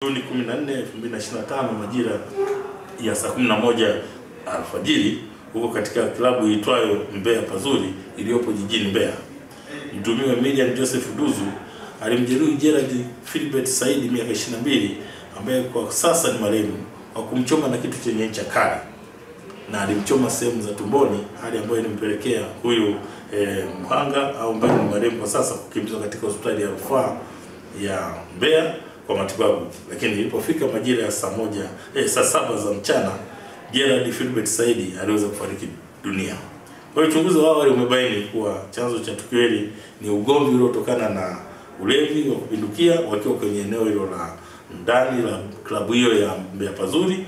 Juni 14, 2025 majira ya saa 11 alfajiri huko katika klabu iitwayo Mbeya Pazuri iliyopo jijini Mbeya. Mtuhumiwa Emilian Joseph Duzu alimjeruhi Gerald Philbert Said miaka 22 ambaye kwa sasa ni marehemu kwa kumchoma na kitu chenye ncha kali, na alimchoma sehemu za tumboni, hali ambayo ilimpelekea huyu mhanga au ambaye ni marehemu kwa sasa kukimbizwa katika hospitali ya rufaa ya Mbeya kwa matibabu. Lakini ilipofika majira ya saa 7 za mchana, Gerald Philbert Said aliweza kufariki dunia. Kwa hiyo uchunguzi wa awali umebaini kuwa chanzo cha tukio hili ni ugomvi uliotokana na ulevi wa kupindukia wakiwa kwenye eneo hilo la ndani la klabu hiyo ya Mbeya Pazuri,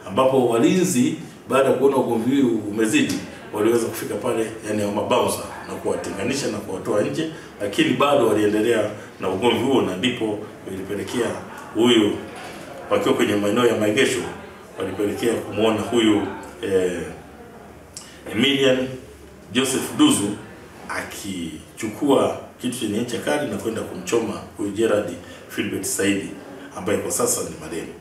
ambapo walinzi baada ya kuona ugomvi huu umezidi waliweza kufika pale, yani mabouncer, na kuwatenganisha na kuwatoa nje, lakini bado waliendelea na ugomvi huo, na ndipo ilipelekea huyu wakiwa kwenye maeneo ya maegesho walipelekea kumuona huyu Emilian Joseph Duzu akichukua kitu chenye ncha kali na kwenda kumchoma huyu Gerald Philbert Said ambaye kwa sasa ni marehemu.